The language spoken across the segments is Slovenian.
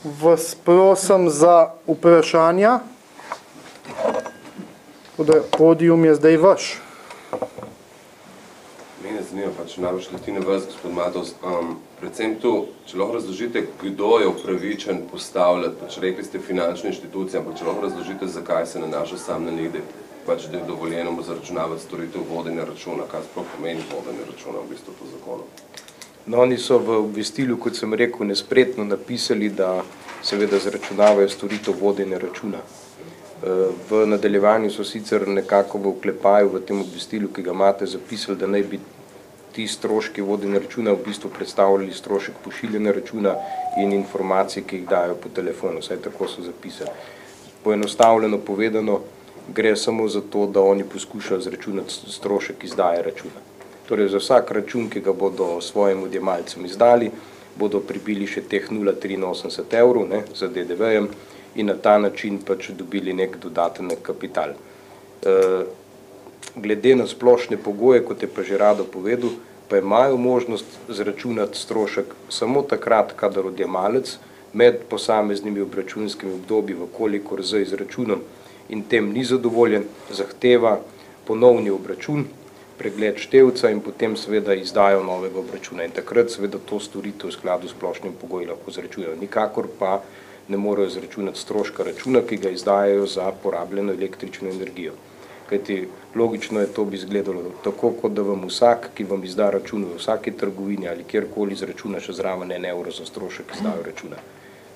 vas prosim za vprašanja. Podium je zdaj vaš. Mene zanima, pač najbolj leti na vas, gospod Matos, predvsem tu, če lahko razložite, kdo je upravičen postavljati, pač rekli ste finančne inštitucije, ampak če lahko razložite, zakaj se nanaša sam na njih, pač da je dovoljeno mu zaračunavati storitev vodenja računa, kaj sploh pomeni vodenje računa v bistvu po zakonu. No, oni so v obvestilu, kot sem rekel, nespretno napisali, da seveda zaračunavajo storitev vodenja računa. V nadaljevanju so sicer nekako v oklepaju v tem obvestilu, ki ga imate, zapisali, da naj bi ti stroški vodenja računa v bistvu predstavljali strošek pošiljanja računa in informacije, ki jih dajo po telefonu, saj tako so zapisali. Poenostavljeno povedano, gre samo za to, da oni poskušajo zračunati strošek izdaje računa. Torej za vsak račun, ki ga bodo svojim odjemalcem izdali, bodo pribili še teh 0,83 evrov za DDV-jem in na ta način pač dobili nek dodaten kapital. Glede na splošne pogoje, kot je pa že Rado povedal, pa imajo možnost zračunati strošek samo takrat, kadar odjemalec med posameznimi obračunskimi obdobji, kolikor z izračunom in tem ni zadovoljen, zahteva ponovni obračun, pregled števca in potem seveda izdajo novega obračuna. In takrat seveda to storitev v skladu s splošnim pogoji lahko zračunajo. Nikakor pa ne morejo zračunati stroška računa, ki ga izdajajo za porabljeno električno energijo. Kajti logično je to bi izgledalo tako, kot da vam vsak, ki vam izda račun v vsaki trgovini ali kjerkoli zračuna še zraven 1 evro za strošek izdajo računa.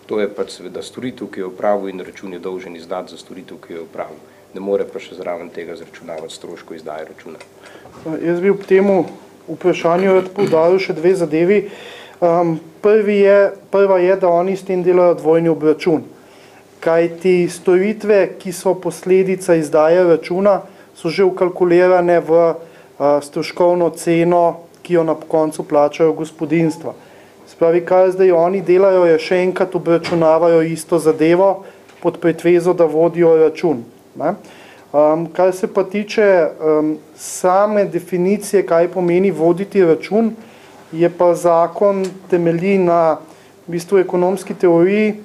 To je pač seveda storitev, ki je opravil in račun je dolžen izdati za storitev, ki je opravil. Ne more pa še zraven tega zračunavati stroško izdaje računa. Jaz bi ob temu vprašanju rad poudaril še dve zadevi. Prva je, da oni s tem delajo dvojni obračun. Kajti storitve, ki so posledica izdaje računa, so že vkalkulirane v stroškovno ceno, ki jo na koncu plačajo gospodinjstva. Spravi, kaj zdaj oni delajo, je še enkrat obračunavajo isto zadevo pod pretvezo, da vodijo račun. Kar se pa tiče same definicije, kaj pomeni voditi račun, je pa zakon temelji na v bistvu ekonomski teoriji,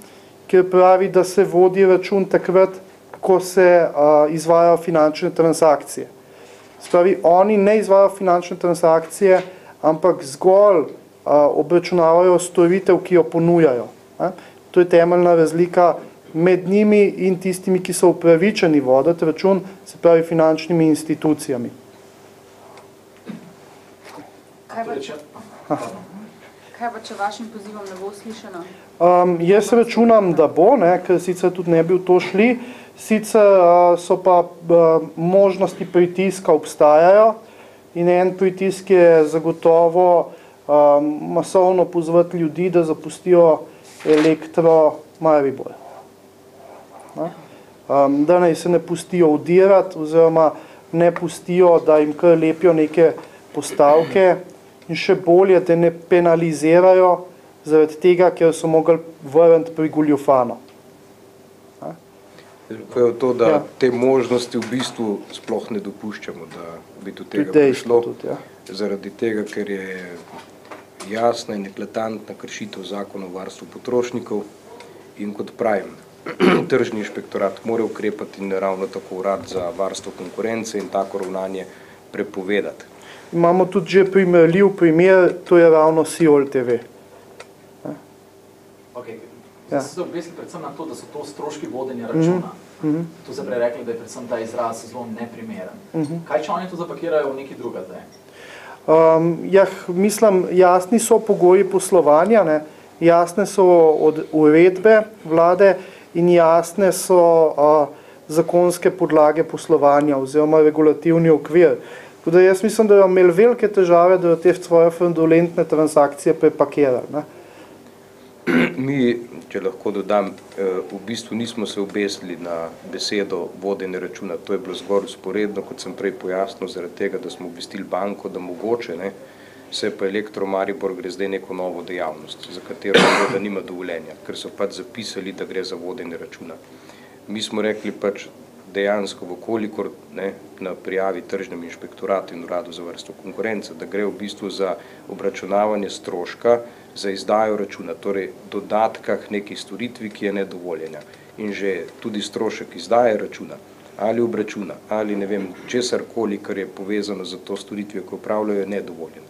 kjer pravi, da se vodi račun takrat, ko se izvajajo finančne transakcije. Spravi, oni ne izvajajo finančne transakcije, ampak zgolj obračunavajo storitev, ki jo ponujajo. To je temeljna razlika med njimi in tistimi, ki so upravičeni voditi račun, se pravi finančnimi institucijami. Kaj pa, če vašim pozivom ne bo slišano? Jaz računam, da bo, ker sicer tudi ne bi v to šli, sicer so pa možnosti pritiska obstajajo in en pritisk je zagotovo masovno pozvati ljudi, da zapustijo Elektro Maribor. Da naj se ne pustijo udirati oziroma ne pustijo, da jim kar lepijo neke postavke in še bolje, da ne penalizirajo zaradi tega, ker so mogli vrniti pri goljufano. To, da te možnosti v bistvu sploh ne dopuščamo, da bi do tega prišlo, zaradi tega, ker je jasna in eklatantna kršitev zakona o varstvu potrošnikov in kot pravim, tržni inšpektorat mora ukrepati in ravno tako urad za varstvo konkurence in tako ravnanje prepovedati. Imamo tudi že primerljiv primer, to je ravno Siol TV. Zdaj se obvesili predvsem na to, da so to stroški vodenja računa. Tu se prej rekli, da je predvsem ta izraz zelo neprimeren. Kaj če oni to zapakirajo v nekaj druga zdaj? Mislim, jasni so pogoji poslovanja, jasne so uredbe vlade in jasne so zakonske podlage poslovanja oziroma regulativni okvir. Tako da jaz mislim, da jo imeli velike težave, da jo te svoje fraudulentne transakcije prepakirali. Mi, če lahko dodam, v bistvu nismo se obesili na besedo vodenje računa. To je bilo zgolj vzporedno, kot sem prej pojasnil, zaradi tega, da smo obvestili banko, da mogoče se pa Elektro Maribor gre zdaj neko novo dejavnost, za katero da nima dovoljenja, ker so pač zapisali, da gre za vodenje računa. Mi smo rekli pač dejansko, vkolikor na prijavi tržnem inšpektoratu in uradu za varstvo konkurence, da gre v bistvu za obračunavanje stroška za izdajo računa, torej dodatka k neki storitvi, ki je nedovoljena. In že tudi strošek izdaje računa ali obračuna ali ne vem, česarkoli, kar je povezano z to storitvijo, ko upravljajo, je nedovoljen.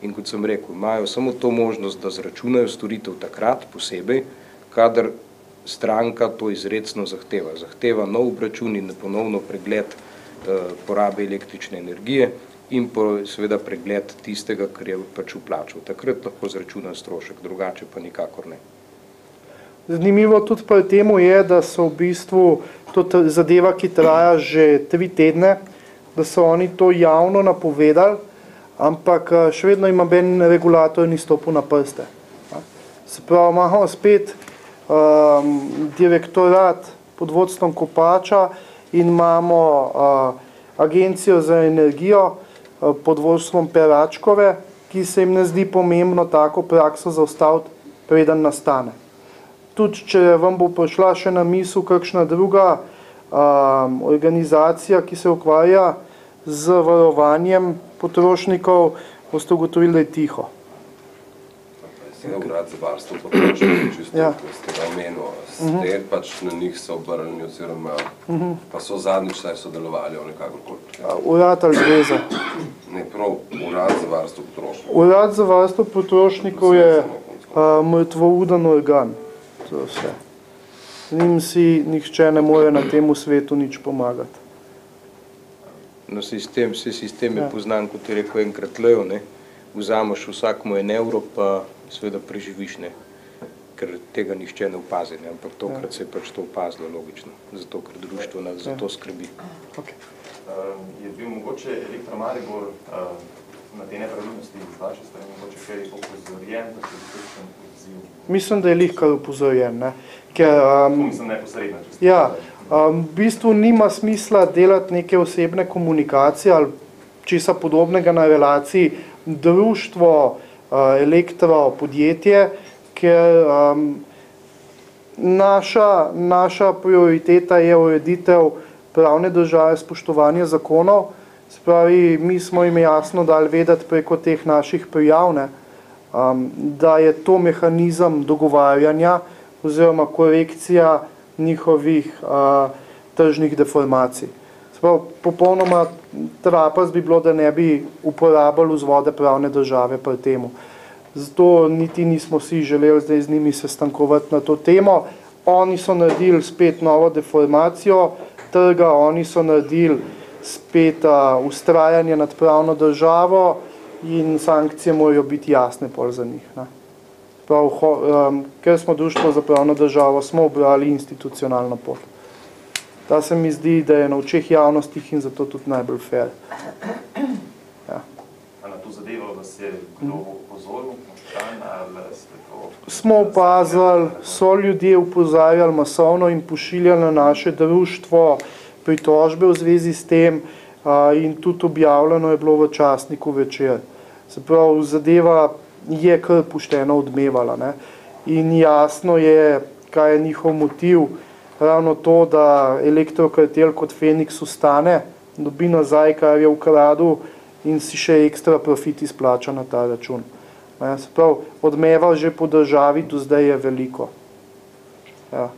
In kot sem rekel, imajo samo to možnost, da zračunajo storitev takrat posebej, kadar stranka to izrecno zahteva. Zahteva nov obračun in ponovno pregled porabe električne energije in seveda pregled tistega, kar je pač vplačal. Takrat lahko zračuna strošek, drugače pa nikakor ne. Zanimivo tudi pri temu je, da so v bistvu to zadeva, ki traja že 3 tedne, da so oni to javno napovedali, ampak še vedno ima ben regulator ni stopil na prste. Se pravi, imamo spet direktorat pod vodstvom Kopača in imamo agencijo za energijo pod vodstvom Peračkove, ki se jim ne zdi pomembno tako prakso zaustaviti, preden nastane. Tudi, če vam bo prišla še na misel kakšna druga organizacija, ki se ukvarja z varovanjem potrošnikov, boste ugotovili, da je tiho. Urad za varstvo potrošnikov, čisto, ko ste ga omenili, ste pač na njih se obrnili, oziroma pa so zadnjič saj sodelovali o nekakorkoli. Urad ali zveza? Ne, prav, Urad za varstvo potrošnikov. Urad za varstvo potrošnikov je mrtvouden organ. To je vse. Njim si nihče ne more na tem svetu nič pomagati. No, sistem je poznan, kot je rekel enkrat Leo, ne. Vzameš vsakmu 1 evro, pa seveda preživiš, ne. Ker tega nihče ne opazi, ne. Ampak tokrat se je pač to opazilo, logično. Zato, ker društvo nas za to skrbi. Je bil mogoče Elektro Maribor na te nepravilnosti iz vaše strani mogoče kaj opozorjen, da se kakšen odziv? Mislim, da je lih kar opozorjen, ne. Mislim neposredno. Ja, v bistvu nima smisla delati neke osebne komunikacije ali česa podobnega na relaciji društvo, elektro, podjetje, ker naša prioriteta je ureditev pravne države, spoštovanje zakonov. Se pravi, mi smo jim jasno dali vedeti preko teh naših prijav, ne, da je to mehanizem dogovarjanja oziroma korekcija njihovih tržnih deformacij. Se pravi, popolnoma trapast bi bilo, da ne bi uporabili vzvode pravne države pri temu. Zato niti nismo si želeli zdaj z njimi sestankovati na to temo. Oni so naredili spet novo deformacijo trga, oni so naredili spet ustrajanje nad pravno državo in sankcije morajo biti jasne pol za njih. Ne. Prav, ker smo društvo za pravno državo, smo obrali institucionalno pot. Ta se mi zdi, da je na očeh javnostih in zato tudi najbolj fair. Ja. A na to zadevo vas je kdo opozoril? Smo opazili, so ljudje upozarjali masovno in pošiljali na naše društvo pritožbe v zvezi s tem in tudi objavljeno je bilo v časniku Večer. Se pravi, zadeva je kar pošteno odmevala, ne. In jasno je, kaj je njihov motiv, ravno to, da elektrokartel kot Feniks ostane, dobi nazaj, kar je ukradel in si še ekstra profit izplača na ta račun. Se pravi, odmeva že po državi do zdaj je veliko. Ja.